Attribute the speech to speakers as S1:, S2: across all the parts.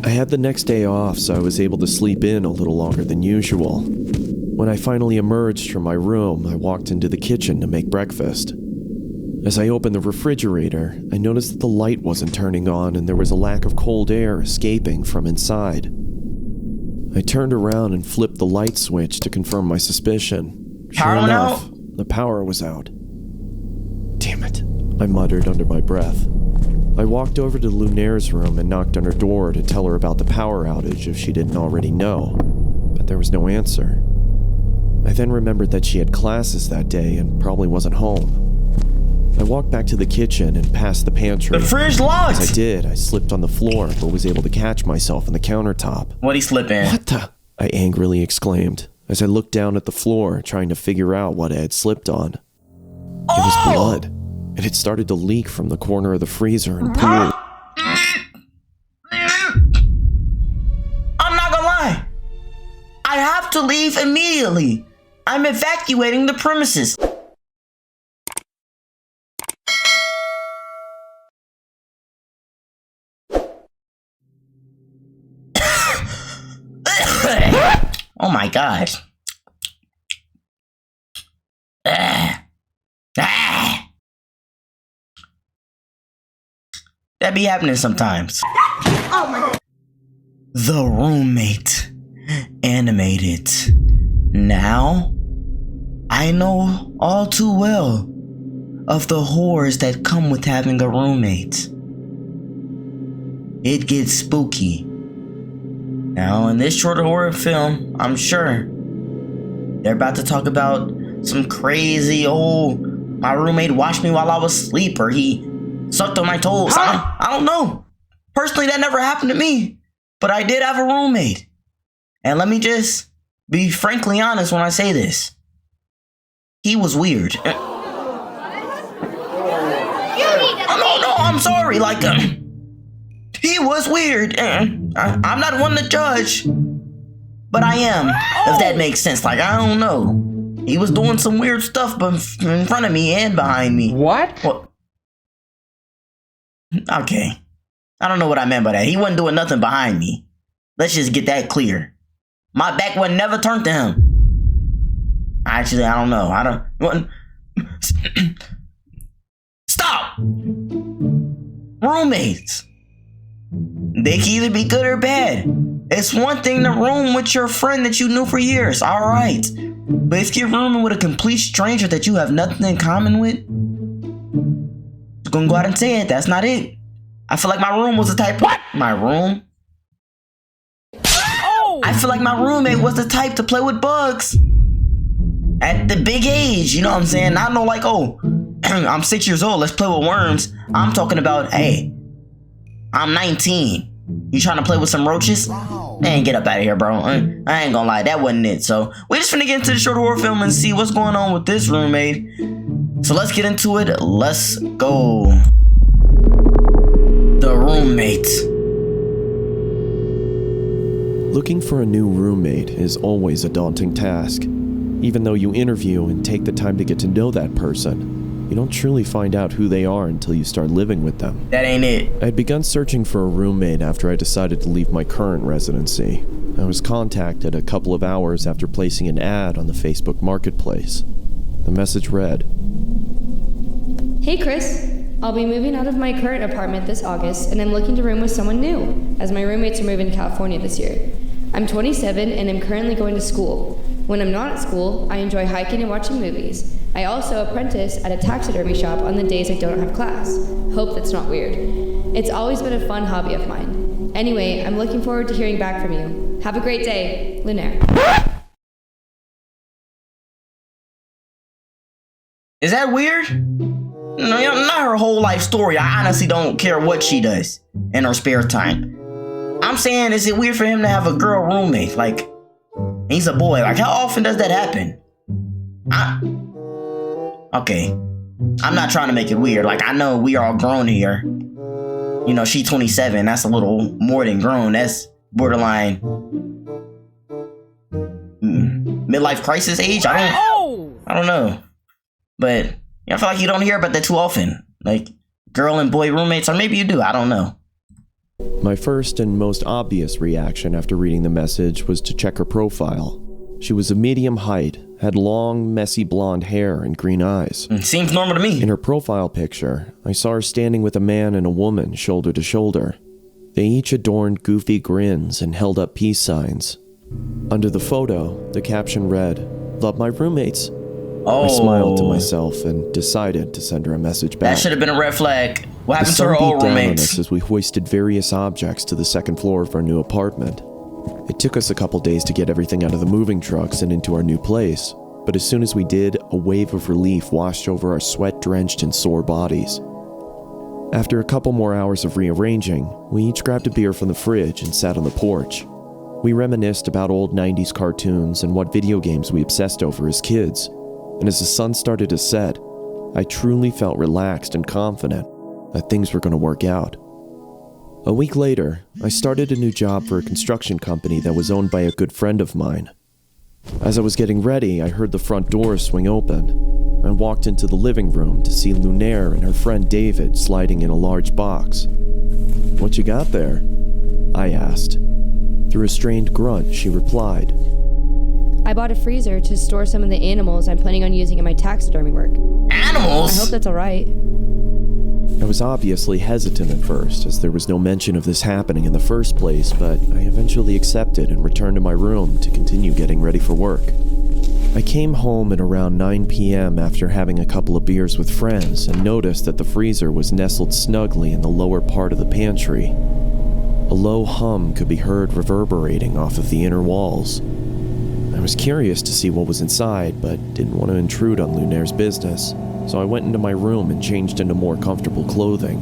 S1: I had the next day off, so I was able to sleep in a little longer than usual. When I finally emerged from my room, I walked into the kitchen to make breakfast. As I opened the refrigerator, I noticed that the light wasn't turning on and there was a lack of cold air escaping from inside. I turned around and flipped the light switch to confirm my suspicion. Sure enough, the power was out. Damn it, I muttered under my breath. I walked over to Lunaire's room and knocked on her door to tell her about the power outage if she didn't already know, but there was no answer. I then remembered that she had classes that day and probably wasn't home. I walked back to the kitchen and past the pantry.
S2: The fridge locked!
S1: As I did, I slipped on the floor but was able to catch myself on the countertop.
S2: What'd he slip in?
S1: What the? I angrily exclaimed as I looked down at the floor trying to figure out what I had slipped on. It was blood, and it started to leak from the corner of the freezer and pool.
S2: I'm not gonna lie. I have to leave immediately. I'm evacuating the premises. Oh my god. That be happening sometimes. Oh my god. The Roommate animated. Now, I know all too well of the horrors that come with having a roommate. It gets spooky. Now, in this short horror film, I'm sure they're about to talk about some crazy, my roommate watched me while I was asleep, or he sucked on my toes. I don't know. Personally, that never happened to me, but I did have a roommate. And let me just be frankly honest when I say this. He was weird. No, I'm sorry. He was weird. I'm not one to judge, but I am, if that makes sense. I don't know. He was doing some weird stuff in front of me and behind me.
S3: What?
S2: Okay. I don't know what I meant by that. He wasn't doing nothing behind me. Let's just get that clear. My back was never turned to him. Actually, I don't know. Stop! Roommates. They can either be good or bad. It's one thing to room with your friend that you knew for years, alright. But if you're rooming with a complete stranger that you have nothing in common with, just gonna go out and say it, that's not it. I feel like my room was the type. What? My room? I feel like my roommate was the type to play with bugs. At the big age, you know what I'm saying? Not no I'm 6 years old, let's play with worms. I'm talking about, hey, I'm 19. You trying to play with some roaches? Man, get up out of here, bro. I ain't gonna lie, that wasn't it. So we just finna get into the short horror film and see what's going on with this roommate. So let's get into it. Let's go. The Roommate.
S1: Looking for a new roommate is always a daunting task. Even though you interview and take the time to get to know that person, you don't truly find out who they are until you start living with them.
S2: That ain't it.
S1: I had begun searching for a roommate after I decided to leave my current residency. I was contacted a couple of hours after placing an ad on the Facebook Marketplace. The message read,
S4: "Hey Chris, I'll be moving out of my current apartment this August and I'm looking to room with someone new, as my roommates are moving to California this year. I'm 27 and I'm currently going to school. When I'm not at school, I enjoy hiking and watching movies. I also apprentice at a taxidermy shop on the days I don't have class. Hope that's not weird. It's always been a fun hobby of mine. Anyway, I'm looking forward to hearing back from you. Have a great day, Lunaire."
S2: Is that weird? No, not her whole life story. I honestly don't care what she does in her spare time. I'm saying, is it weird for him to have a girl roommate? He's a boy. How often does that happen? Okay. I'm not trying to make it weird. I know we are all grown here. You know, she's 27. That's a little more than grown. That's borderline midlife crisis age. I don't know. But I feel like you don't hear about that too often. Girl and boy roommates, or maybe you do. I don't know.
S1: My first and most obvious reaction after reading the message was to check her profile. She was of medium height, had long, messy blonde hair and green eyes.
S2: Seems normal to me.
S1: In her profile picture, I saw her standing with a man and a woman shoulder to shoulder. They each adorned goofy grins and held up peace signs. Under the photo, the caption read, "Love my roommates."
S2: Oh.
S1: I smiled to myself and decided to send her a message back.
S2: That should have been a red flag. What happened to her
S1: The sun
S2: old
S1: beat down on
S2: roommates?
S1: us as we hoisted various objects to the second floor of our new apartment. It took us a couple days to get everything out of the moving trucks and into our new place, but as soon as we did, a wave of relief washed over our sweat-drenched and sore bodies. After a couple more hours of rearranging, we each grabbed a beer from the fridge and sat on the porch. We reminisced about old 90s cartoons and what video games we obsessed over as kids, and as the sun started to set, I truly felt relaxed and confident that things were going to work out. A week later, I started a new job for a construction company that was owned by a good friend of mine. As I was getting ready, I heard the front door swing open. I walked into the living room to see Lunaire and her friend David sliding in a large box. "What you got there?" I asked. Through a strained grunt, she replied,
S4: I bought a freezer to store some of the animals I'm planning on using in my taxidermy work.
S2: Animals?
S4: I hope that's alright.
S1: I was obviously hesitant at first, as there was no mention of this happening in the first place, but I eventually accepted and returned to my room to continue getting ready for work. I came home at around 9 p.m. after having a couple of beers with friends and noticed that the freezer was nestled snugly in the lower part of the pantry. A low hum could be heard reverberating off of the inner walls. I was curious to see what was inside, but didn't want to intrude on Lunaire's business, so I went into my room and changed into more comfortable clothing.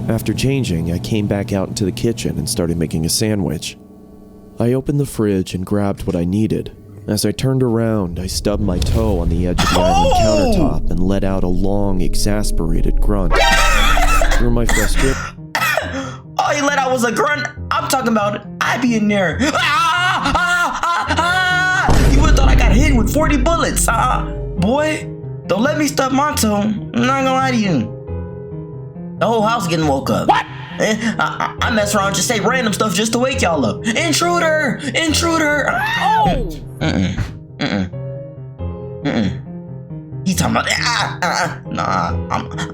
S1: After changing, I came back out into the kitchen and started making a sandwich. I opened the fridge and grabbed what I needed. As I turned around, I stubbed my toe on the edge of the island countertop and let out a long, exasperated grunt. Through my frustration,
S2: All you let out was a grunt. I'm talking about I be in there. You would have thought I got hit with 40 bullets. Boy, don't let me stub my toe. I'm not gonna lie to you. The whole house getting woke up. What? I mess around and just say random stuff just to wake y'all up. Intruder! Intruder! Oh! He's talking about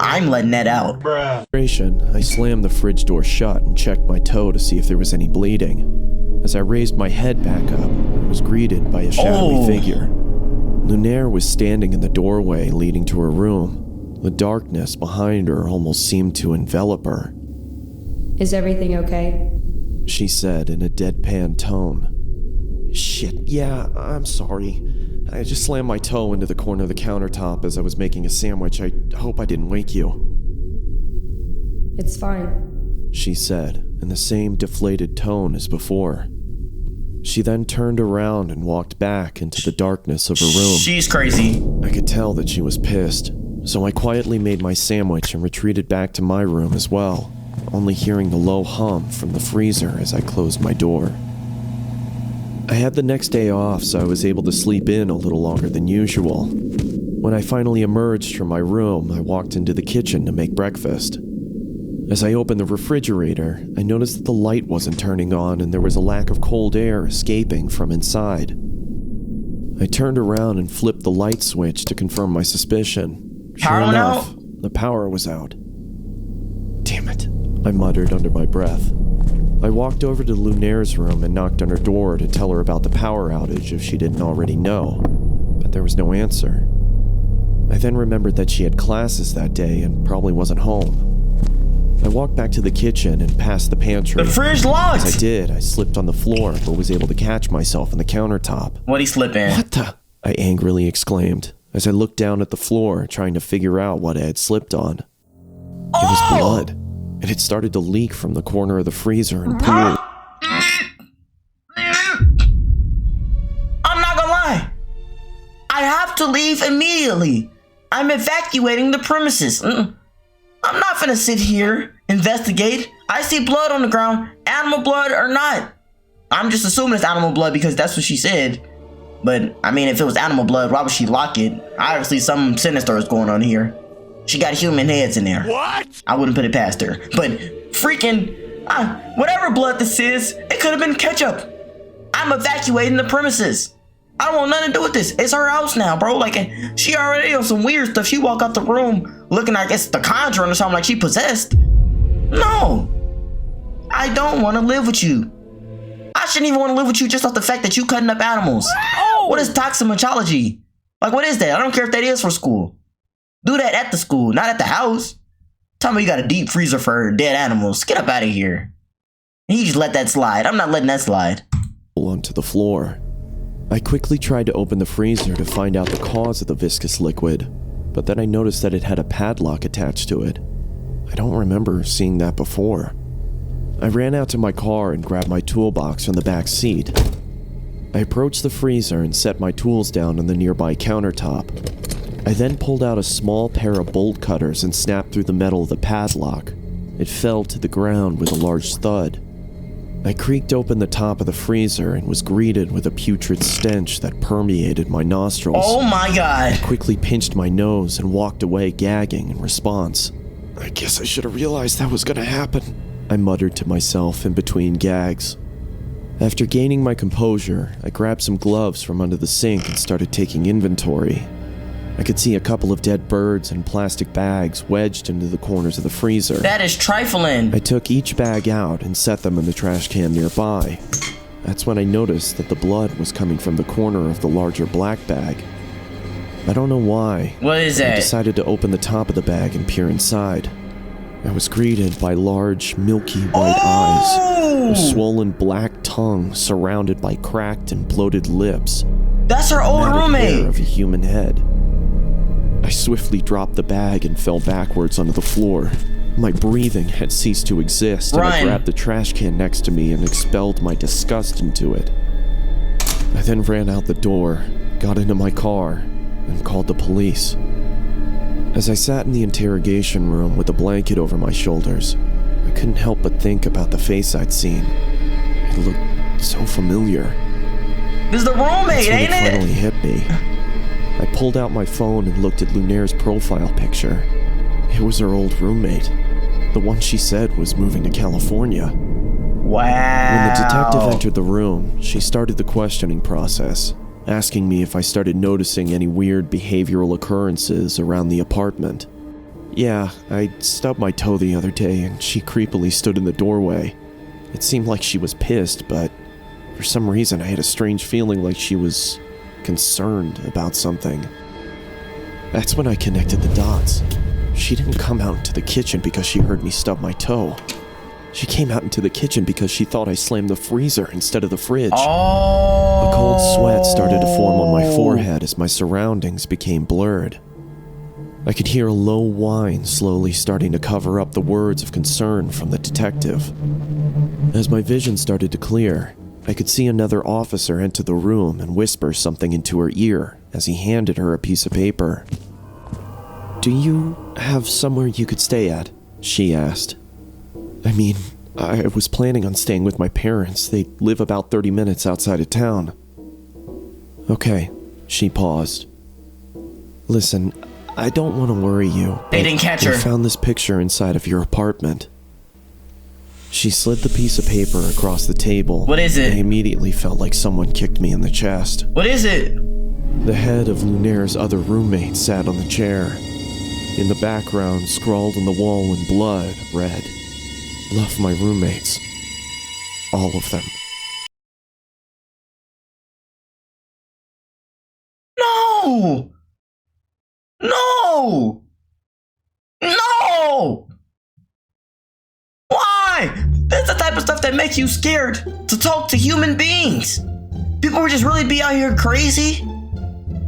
S2: I'm letting that out.
S1: I slammed the fridge door shut and checked my toe to see if there was any bleeding. As I raised my head back up, I was greeted by a shadowy figure. Lunaire was standing in the doorway leading to her room. The darkness behind her almost seemed to envelop her.
S4: Is everything okay?
S1: She said in a deadpan tone. "Shit, yeah, I'm sorry. I just slammed my toe into the corner of the countertop as I was making a sandwich. I hope I didn't wake you."
S4: It's fine.
S1: She said in the same deflated tone as before. She then turned around and walked back into the darkness of her room.
S2: She's crazy.
S1: I could tell that she was pissed, so I quietly made my sandwich and retreated back to my room as well, only hearing the low hum from the freezer as I closed my door. I had the next day off, so I was able to sleep in a little longer than usual. When I finally emerged from my room, I walked into the kitchen to make breakfast. As I opened the refrigerator, I noticed that the light wasn't turning on and there was a lack of cold air escaping from inside. I turned around and flipped the light switch to confirm my suspicion. Sure
S2: Power
S1: enough,
S2: out?
S1: the power was out. "Damn it," I muttered under my breath. I walked over to Lunaire's room and knocked on her door to tell her about the power outage if she didn't already know, but there was no answer. I then remembered that she had classes that day and probably wasn't home. I walked back to the kitchen and past the pantry.
S2: The fridge locked!
S1: As I did, I slipped on the floor but was able to catch myself on the countertop.
S2: What'd he slip in?
S1: "What the?" I angrily exclaimed as I looked down at the floor trying to figure out what I had slipped on. It was blood, and it started to leak from the corner of the freezer and pool.
S2: I'm not gonna lie. I have to leave immediately. I'm evacuating the premises. I'm not gonna sit here, investigate. I see blood on the ground, animal blood or not. I'm just assuming it's animal blood because that's what she said. But, I mean, if it was animal blood, why would she lock it? Obviously, something sinister is going on here. She got human heads in there. What? I wouldn't put it past her. But freaking Whatever blood this is, it could have been ketchup. I'm evacuating the premises. I don't want nothing to do with this. It's her house now, bro. Like, she already on some weird stuff. She walk out the room looking like it's the Conjuring or something, like she possessed. No, I don't want to live with you. I shouldn't even want to live with you just off the fact that you cutting up animals. Oh. What is toximology? Like, what is that? I don't care if that is for school. Do that at the school, not at the house. Tell me you got a deep freezer for dead animals. Get up out of here. And you just let that slide. I'm not letting that slide.
S1: Onto the floor. I quickly tried to open the freezer to find out the cause of the viscous liquid, but then I noticed that it had a padlock attached to it. I don't remember seeing that before. I ran out to my car and grabbed my toolbox from the back seat. I approached the freezer and set my tools down on the nearby countertop. I then pulled out a small pair of bolt cutters and snapped through the metal of the padlock. It fell to the ground with a large thud. I creaked open the top of the freezer and was greeted with a putrid stench that permeated my nostrils.
S2: Oh my God.
S1: I quickly pinched my nose and walked away gagging in response. I guess I should have realized that was gonna happen, I muttered to myself in between gags. After gaining my composure, I grabbed some gloves from under the sink and started taking inventory. I could see a couple of dead birds and plastic bags wedged into the corners of the freezer.
S2: That is trifling.
S1: I took each bag out and set them in the trash can nearby. That's when I noticed that the blood was coming from the corner of the larger black bag. I don't know why.
S2: What is that?
S1: I decided to open the top of the bag and peer inside. I was greeted by large, milky white eyes, a swollen black tongue surrounded by cracked and bloated lips.
S2: That's her old roommate.
S1: Hair of a human head. I swiftly dropped the bag and fell backwards onto the floor. My breathing had ceased to exist, and I grabbed the trash can next to me and expelled my disgust into it. I then ran out the door, got into my car, and called the police. As I sat in the interrogation room with a blanket over my shoulders, I couldn't help but think about the face I'd seen. It looked so familiar.
S2: This is the roommate, ain't it?
S1: It finally hit me. I pulled out my phone and looked at Lunaire's profile picture. It was her old roommate, the one she said was moving to California.
S2: Wow.
S1: When the detective entered the room, she started the questioning process, asking me if I started noticing any weird behavioral occurrences around the apartment. Yeah, I stubbed my toe the other day and she creepily stood in the doorway. It seemed like she was pissed, but for some reason I had a strange feeling like she was concerned about something. That's when I connected the dots. She didn't come out into the kitchen because she heard me stub my toe. She came out into the kitchen because she thought I slammed the freezer instead of the fridge.
S2: Oh.
S1: A cold sweat started to form on my forehead as my surroundings became blurred. I could hear a low whine slowly starting to cover up the words of concern from the detective. As my vision started to clear, I could see another officer enter the room and whisper something into her ear as he handed her a piece of paper. "Do you have somewhere you could stay at?" she asked. I mean, I was planning on staying with my parents. They live about 30 minutes outside of town. Okay, she paused. Listen, I don't want to worry you.
S2: They didn't catch her.
S1: I found this picture inside of your apartment. She slid the piece of paper across the table.
S2: What is it?
S1: I immediately felt like someone kicked me in the chest.
S2: What is it?
S1: The head of Lunaire's other roommate sat on the chair. In the background, scrawled on the wall in blood, read, "Love my roommates. All of them."
S2: No! No! No! Why? That's the type of stuff that makes you scared to talk to human beings. People would just really be out here crazy.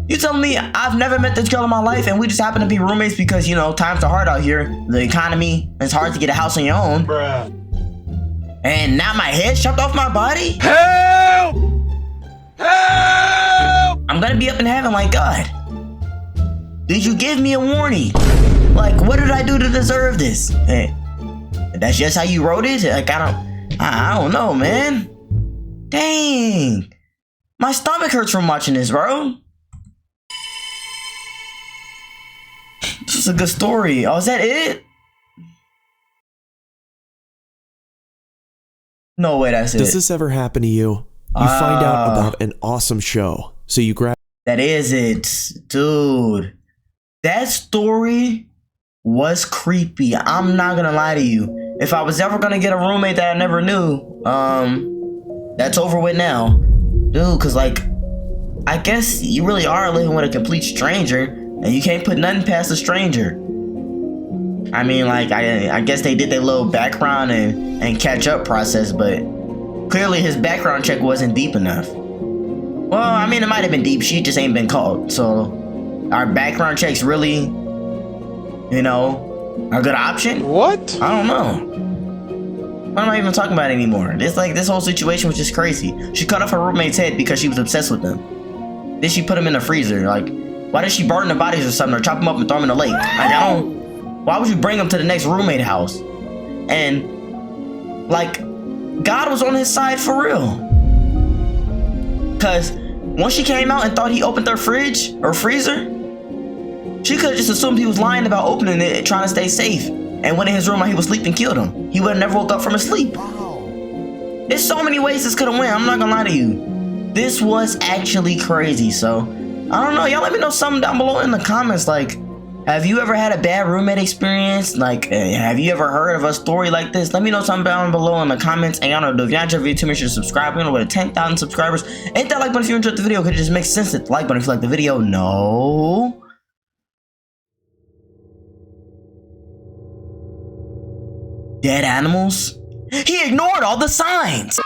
S2: You telling me I've never met this girl in my life and we just happen to be roommates because, you know, times are hard out here. The economy, it's hard to get a house on your own.
S3: Bruh.
S2: And now my head chopped off my body?
S3: Help! Help!
S2: I'm gonna be up in heaven like, God, did you give me a warning? Like, what did I do to deserve this? Hey, that's just how you wrote it? Like, I don't know, man. Dang. My stomach hurts from watching this, bro. This is a good story. Oh, is that it? No way, that's
S1: Does
S2: it.
S1: this ever happen to you? You find out about an awesome show, so you grab
S2: That is it, dude. That story was creepy. I'm not gonna lie to you. If I was ever gonna get a roommate that I never knew, that's over with now, dude. Cause like, I guess you really are living with a complete stranger, and you can't put nothing past a stranger. I mean, like, I guess they did their little background and catch up process, but clearly his background check wasn't deep enough. Well, I mean, it might have been deep. She just ain't been caught. So, our background checks really, you know, a good option?
S3: What?
S2: I don't know. What am I even talking about anymore? This whole situation was just crazy. She cut off her roommate's head because she was obsessed with him. Then she put him in the freezer. Like, why did she burn the bodies or something, or chop them up and throw them in the lake? Like, I don't. Why would you bring him to the next roommate house? And like, God was on his side for real. Cause once she came out and thought he opened her fridge or freezer, she could have just assumed he was lying about opening it, trying to stay safe, and went in his room while he was asleep and killed him. He would have never woke up from his sleep. There's so many ways this could have went. I'm not gonna lie to you. This was actually crazy. So I don't know. Y'all let me know something down below in the comments. Like, have you ever had a bad roommate experience? Like, have you ever heard of a story like this? Let me know something down below in the comments. And y'all know, if y'all enjoyed the video too, make sure to subscribe. We're gonna 10,000 subscribers. Hit that like button if you enjoyed the video, because it just makes sense. Hit the like button if you like the video. No. Dead animals? He ignored all the signs.